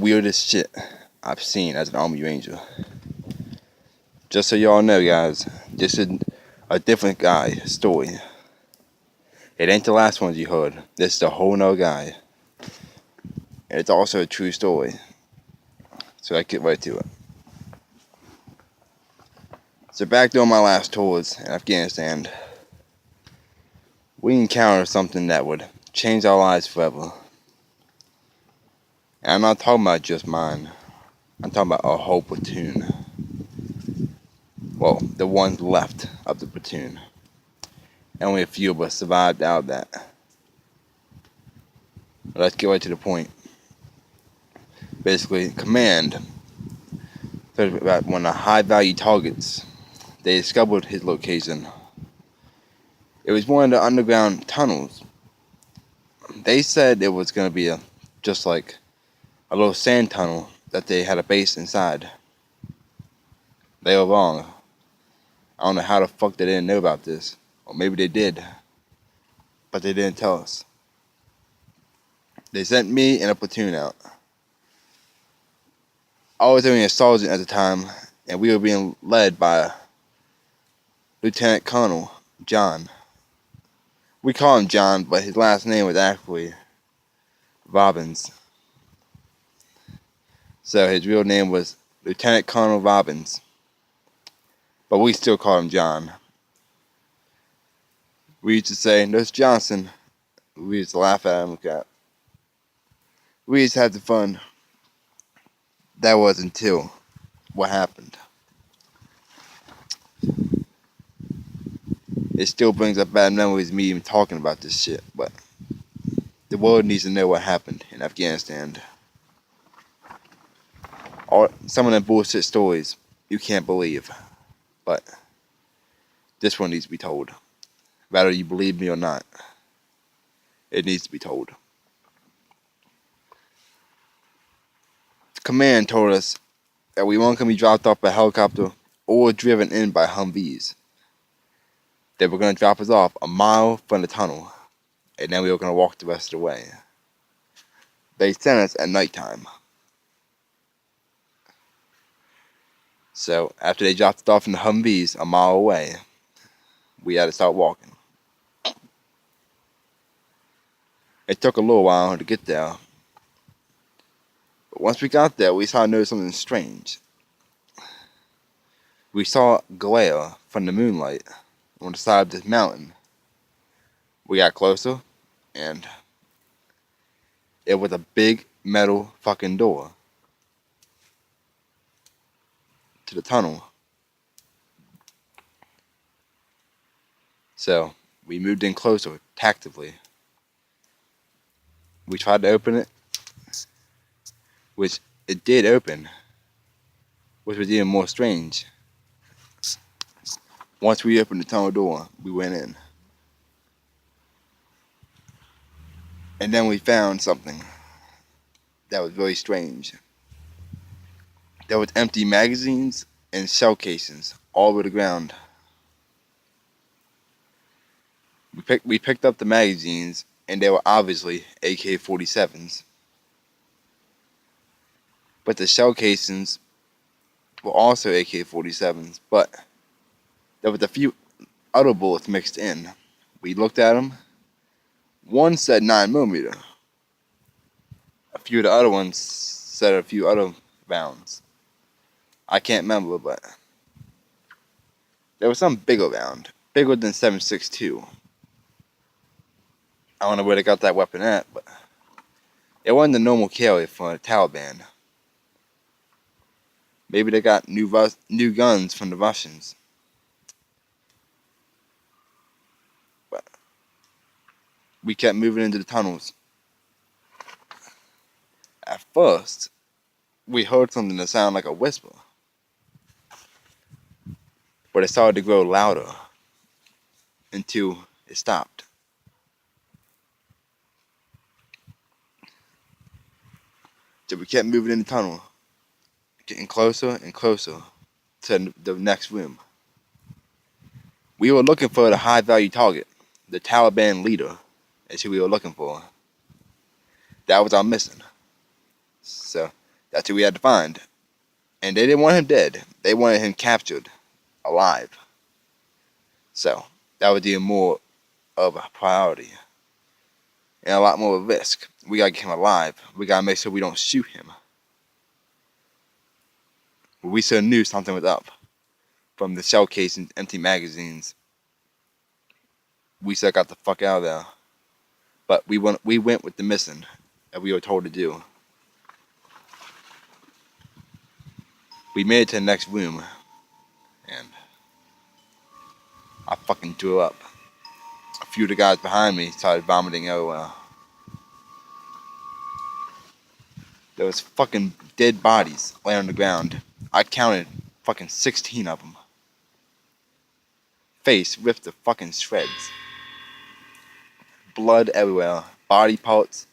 weirdest shit I've seen as an Army Ranger. Just so y'all know, guys, this is a different guy story. It ain't the last ones you heard. This is a whole nother guy. And it's also a true story. So I get right to it. So back during my last tours in Afghanistan, we encountered something that would change our lives forever. And I'm not talking about just mine. I'm talking about a whole platoon. Well, the ones left of the platoon. Only a few of us survived out of that. Let's get right to the point. Basically, command said about one of the high-value targets. They discovered his location. It was one of the underground tunnels. They said it was going to be just like a little sand tunnel that they had a base inside. They were wrong. I don't know how the fuck they didn't know about this. Or maybe they did. But they didn't tell us. They sent me and a platoon out. I was only a sergeant at the time, and we were being led by Lieutenant Colonel John. We call him John, but his last name was actually Robbins. So his real name was Lieutenant Colonel Robbins. But we still call him John. We used to say, "Nurse Johnson." We used to laugh at him. We used to have the fun. That was until what happened. It still brings up bad memories of me even talking about this shit, but the world needs to know what happened in Afghanistan. Some of them bullshit stories you can't believe, but this one needs to be told. Whether you believe me or not, it needs to be told. The command told us that we weren't going to be dropped off by helicopter or driven in by Humvees. They were going to drop us off a mile from the tunnel, and then we were going to walk the rest of the way. They sent us at nighttime. So after they dropped us off in the Humvees a mile away, we had to start walking. It took a little while to get there. But once we got there, we started to notice something strange. We saw glare from the moonlight on the side of this mountain. We got closer, and it was a big metal fucking door to the tunnel. So we moved in closer, tactically. We tried to open it, which it did open, which was even more strange. Once we opened the tunnel door, we went in. And then we found something that was very strange. There was empty magazines and shell casings all over the ground. We picked up the magazines, and they were obviously AK-47s. But the shell casings were also AK-47s, but there was a few other bullets mixed in. We looked at them. One said 9mm. A few of the other ones said a few other rounds. I can't remember, but there was some bigger round, bigger than 7.62. I don't know where they got that weapon at, but it wasn't the normal carry for the Taliban. Maybe they got new guns from the Russians. But we kept moving into the tunnels. At first, we heard something that sounded like a whisper. But it started to grow louder until it stopped. So we kept moving in the tunnel, getting closer and closer to the next room. We were looking for the high-value target, the Taliban leader, is who we were looking for. That was our mission. So That's who we had to find. And they didn't want him dead. They wanted him captured, alive. So, that was even more of a priority. And a lot more of a risk. We gotta get him alive. We gotta make sure we don't shoot him. But we still knew something was up. From the shell case and empty magazines. We still got the fuck out of there. But we went with the mission that we were told to do. We made it to the next room. And I fucking threw up. A few of the guys behind me started vomiting everywhere. There was fucking dead bodies laying on the ground. I counted fucking 16 of them. Face ripped to fucking shreds. Blood everywhere. Body parts.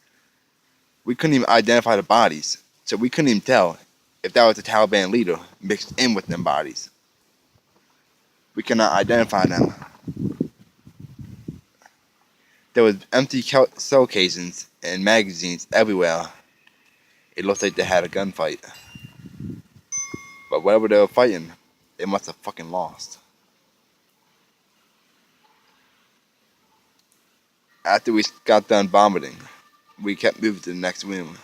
We couldn't even identify the bodies. So we couldn't even tell if that was the Taliban leader mixed in with them bodies. We could not identify them. There was empty cell casings and magazines everywhere. It looked like they had a gunfight. But whatever they were fighting, they must have fucking lost. After we got done vomiting, we kept moving to the next room.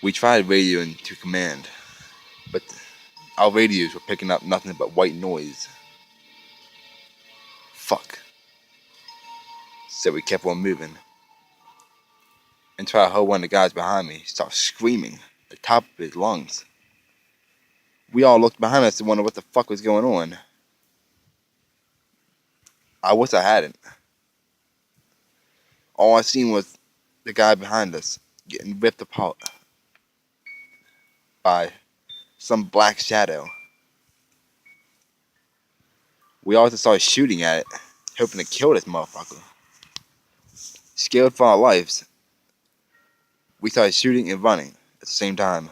We tried radioing to command, but our radios were picking up nothing but white noise. Fuck. So we kept on moving. Until I heard one of the guys behind me start screaming at the top of his lungs. We all looked behind us to wonder what the fuck was going on. I wish I hadn't. All I seen was the guy behind us getting ripped apart by some black shadow. We all just started shooting at it, hoping to kill this motherfucker. Scared for our lives, we started shooting and running at the same time.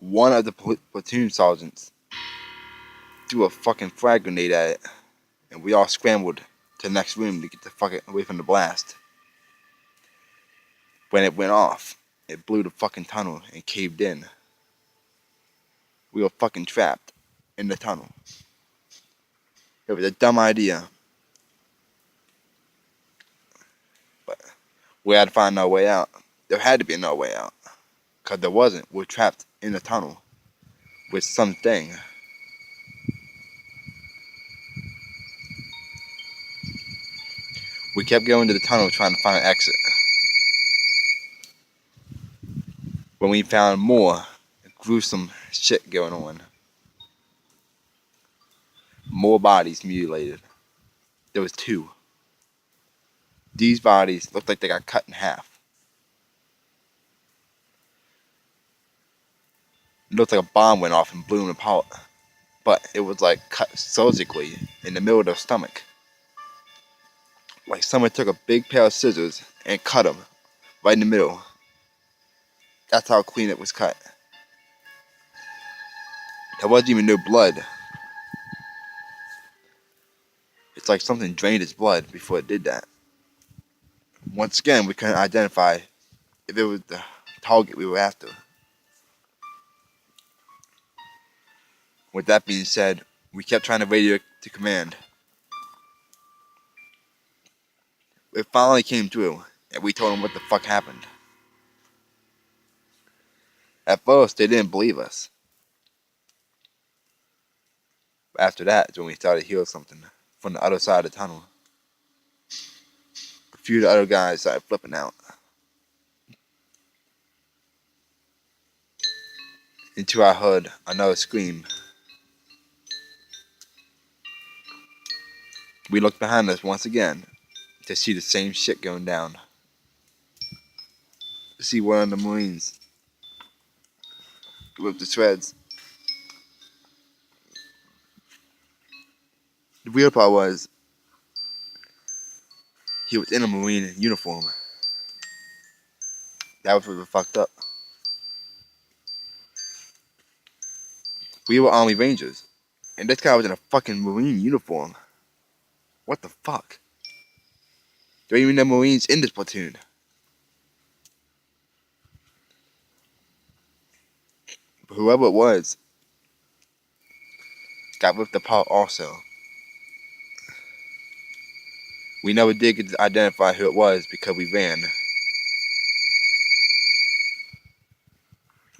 One of the platoon sergeants threw a fucking frag grenade at it, and we all scrambled to the next room to get the fuck away from the blast. When it went off, it blew the fucking tunnel and caved in. We were fucking trapped in the tunnel. It was a dumb idea, but we had to find our way out. There had to be no way out, because there wasn't. We're trapped in the tunnel with something. We kept going to the tunnel trying to find an exit. When we found more gruesome shit going on. More bodies mutilated. There was 2. These bodies looked like they got cut in half. It looked like a bomb went off and blew them apart. But it was like cut surgically in the middle of their stomach. Like someone took a big pair of scissors and cut them right in the middle. That's how clean it was cut. There wasn't even no blood. It's like something drained his blood before it did that. Once again, we couldn't identify if it was the target we were after. With that being said, we kept trying to radio to command. It finally came through, and we told them what the fuck happened. At first, they didn't believe us. After that is when we started hearing something from the other side of the tunnel. A few of the other guys started flipping out. Until I heard another scream. We looked behind us once again to see the same shit going down. To see one of the Marines rip the shreds. The weird part was, he was in a Marine uniform. That was what fucked up. We were Army Rangers, and this guy was in a fucking Marine uniform. What the fuck? There ain't even no Marines in this platoon. Whoever it was got ripped apart also. We never did get to identify who it was because we ran.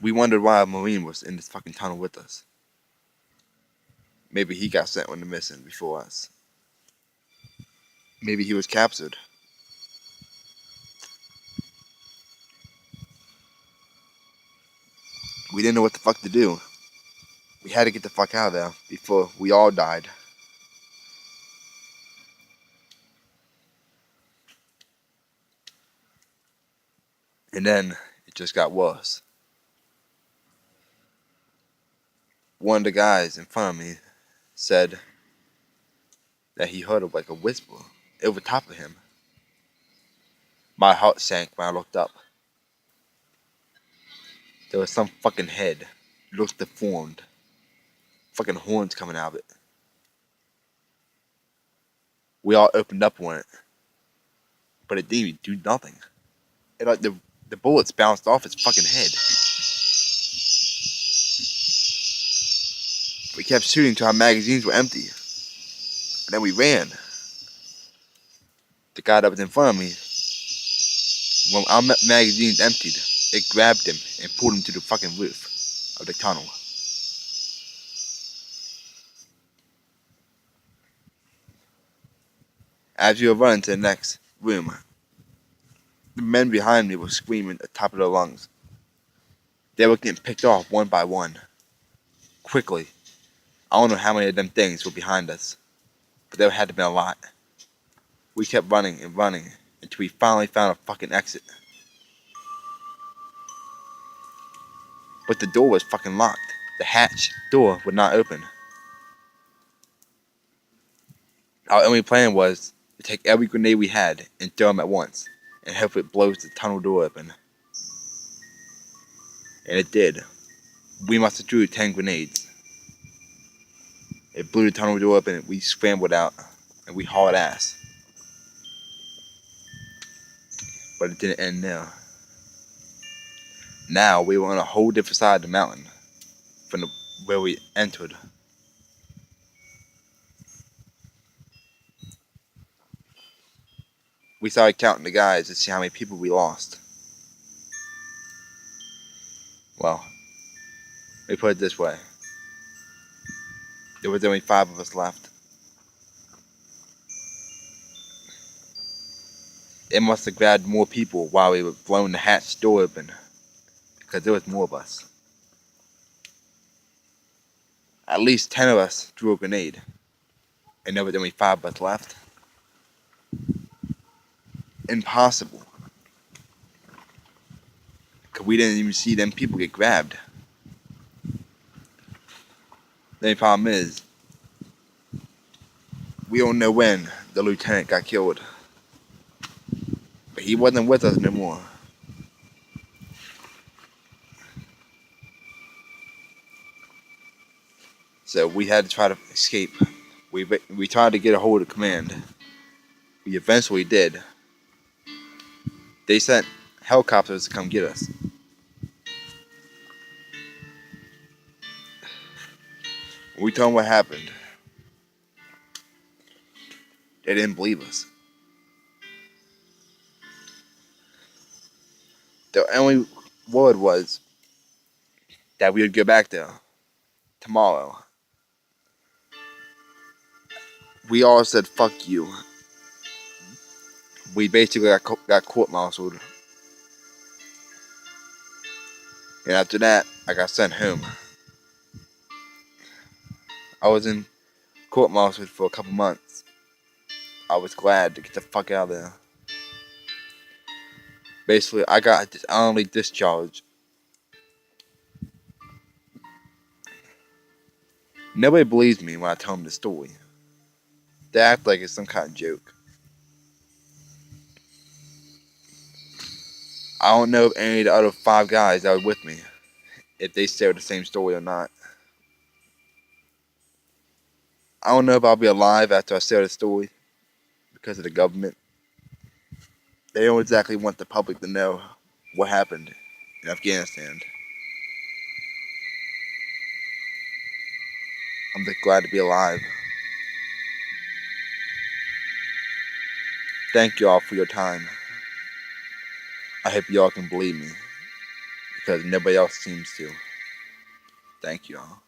We wondered why a Marine was in this fucking tunnel with us. Maybe he got sent on the mission before us. Maybe he was captured. We didn't know what the fuck to do. We had to get the fuck out of there before we all died. And then it just got worse. One of the guys in front of me said that he heard like a whisper over top of him. My heart sank when I looked up. There was some fucking head. It looked deformed. Fucking horns coming out of it. We all opened up on it. But it didn't even do nothing. It like the bullets bounced off its fucking head. We kept shooting till our magazines were empty. And then we ran. The guy that was in front of me, when our magazines emptied, it grabbed him and pulled him to the fucking roof of the tunnel. As we were running to the next room, the men behind me were screaming at the top of their lungs. They were getting picked off one by one. Quickly. I don't know how many of them things were behind us, but there had to be a lot. We kept running and running until we finally found a fucking exit. But the door was fucking locked. The hatch door would not open. Our only plan was to take every grenade we had and throw them at once, and hope it blows the tunnel door open. And it did. We must have threw 10 grenades. It blew the tunnel door open and we scrambled out, and we hauled ass. But it didn't end there. Now we were on a whole different side of the mountain from where we entered. We started counting the guys to see how many people we lost. Well, let me put it this way. There was only 5 of us left. It must have grabbed more people while we were blowing the hatch door open, because there was more of us. At least 10 of us threw a grenade, and there was only 5 of us left. Impossible. Because we didn't even see them people get grabbed. The only problem is, we don't know when the lieutenant got killed. But he wasn't with us no more. So we had to try to escape. We tried to get a hold of command. We eventually did. They sent helicopters to come get us. When we told them what happened, they didn't believe us. The only word was that we would go back there tomorrow. We all said, fuck you. We basically got court-martialed. And after that, I got sent home. I was in court-martialed for a couple months. I was glad to get the fuck out of there. Basically, I got dishonorably discharged. Nobody believes me when I tell them the story. They act like it's some kind of joke. I don't know if any of the other 5 guys that were with me, if they share the same story or not. I don't know if I'll be alive after I share the story because of the government. They don't exactly want the public to know what happened in Afghanistan. I'm just glad to be alive. Thank you all for your time. I hope y'all can believe me because nobody else seems to. Thank you all.